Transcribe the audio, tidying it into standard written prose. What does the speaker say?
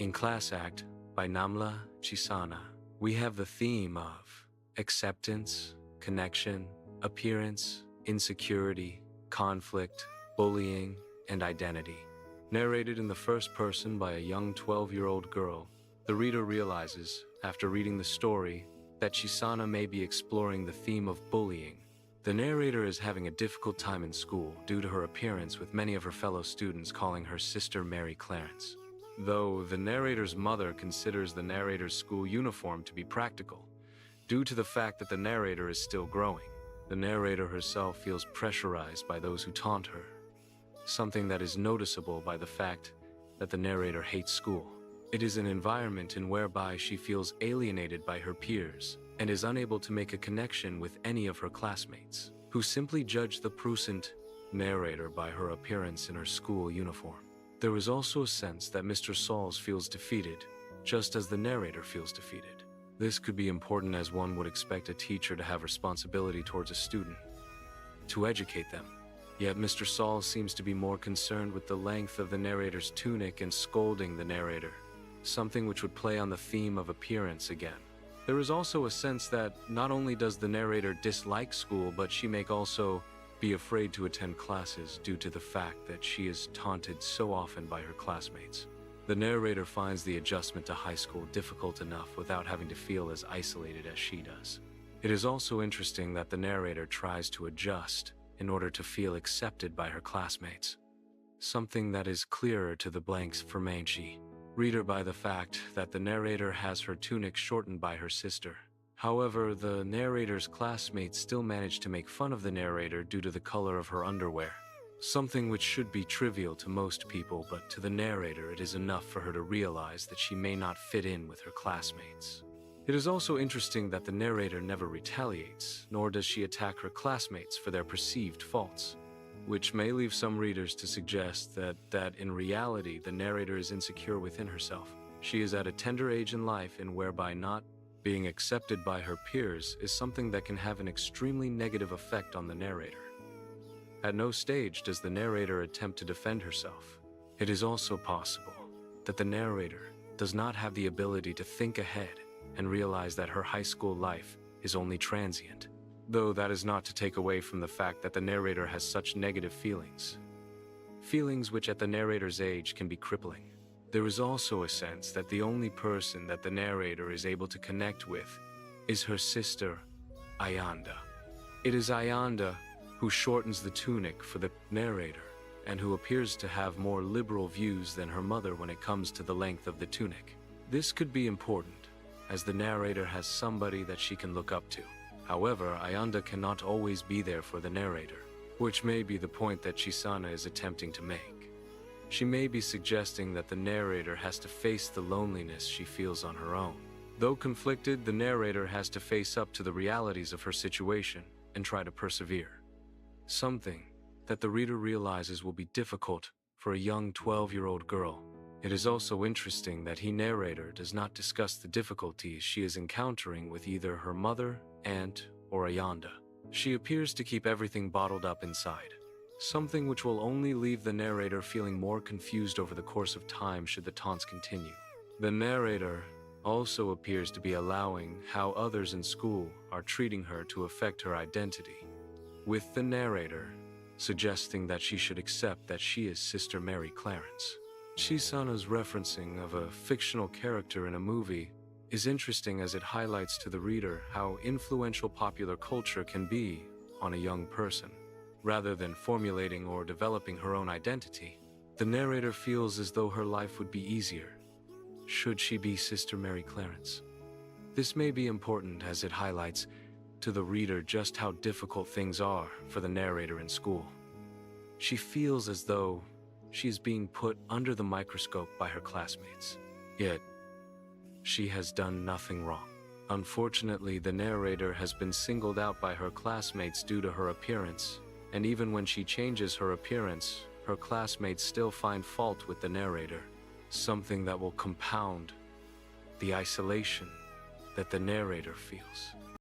In Class Act by Namhla, Tshisana, we have the theme of acceptance, connection, appearance, insecurity, conflict, bullying, and identity. Narrated in the first person by a young 12-year-old girl, the reader realizes, after reading the story, that Tshisana may be exploring the theme of bullying. The narrator is having a difficult time in school due to her appearance, with many of her fellow students calling her Sister Mary Clarence. Though the narrator's mother considers the narrator's school uniform to be practical, due to the fact that the narrator is still growing, the narrator herself feels pressurized by those who taunt her, something that is noticeable by the fact that the narrator hates school. It is an environment in whereby she feels alienated by her peers and is unable to make a connection with any of her classmates, who simply judge the present narrator by her appearance in her school uniform. There is also a sense that Mr. Sauls feels defeated, just as the narrator feels defeated. This could be important, as one would expect a teacher to have responsibility towards a student, to educate them. Yet Mr. Sauls seems to be more concerned with the length of the narrator's tunic and scolding the narrator, something which would play on the theme of appearance again. There is also a sense that not only does the narrator dislike school, but she may also be afraid to attend classes due to the fact that she is taunted so often by her classmates. The narrator finds the adjustment to high school difficult enough without having to feel as isolated as she does. It is also interesting that the narrator tries to adjust in order to feel accepted by her classmates, something that is clearer to the blanks for Manchi reader by the fact that the narrator has her tunic shortened by her sister. However, the narrator's classmates still manage to make fun of the narrator due to the color of her underwear, something which should be trivial to most people, but to the narrator it is enough for her to realize that she may not fit in with her classmates. It is also interesting that the narrator never retaliates, nor does she attack her classmates for their perceived faults, which may leave some readers to suggest that in reality the narrator is insecure within herself. She is at a tender age in life, and whereby not being accepted by her peers is something that can have an extremely negative effect on the narrator. At no stage does the narrator attempt to defend herself. It is also possible that the narrator does not have the ability to think ahead and realize that her high school life is only transient, though that is not to take away from the fact that the narrator has such negative feelings which at the narrator's age can be crippling. There is also a sense that the only person that the narrator is able to connect with is her sister, Ayanda. It is Ayanda who shortens the tunic for the narrator, and who appears to have more liberal views than her mother when it comes to the length of the tunic. This could be important, as the narrator has somebody that she can look up to. However, Ayanda cannot always be there for the narrator, which may be the point that Tshisana is attempting to make. She may be suggesting that the narrator has to face the loneliness she feels on her own. Though conflicted, the narrator has to face up to the realities of her situation and try to persevere, something that the reader realizes will be difficult for a young 12-year-old girl. It is also interesting that the narrator does not discuss the difficulties she is encountering with either her mother, aunt, or Ayanda. She appears to keep everything bottled up inside, something which will only leave the narrator feeling more confused over the course of time should the taunts continue. The narrator also appears to be allowing how others in school are treating her to affect her identity, with the narrator suggesting that she should accept that she is Sister Mary Clarence. Tshisana's referencing of a fictional character in a movie is interesting, as it highlights to the reader how influential popular culture can be on a young person. Rather than formulating or developing her own identity, the narrator feels as though her life would be easier should she be Sister Mary Clarence. This may be important, as it highlights to the reader just how difficult things are for the narrator in school. She feels as though she is being put under the microscope by her classmates, yet she has done nothing wrong. Unfortunately, the narrator has been singled out by her classmates due to her appearance, and even when she changes her appearance, her classmates still find fault with the narrator, something that will compound the isolation that the narrator feels.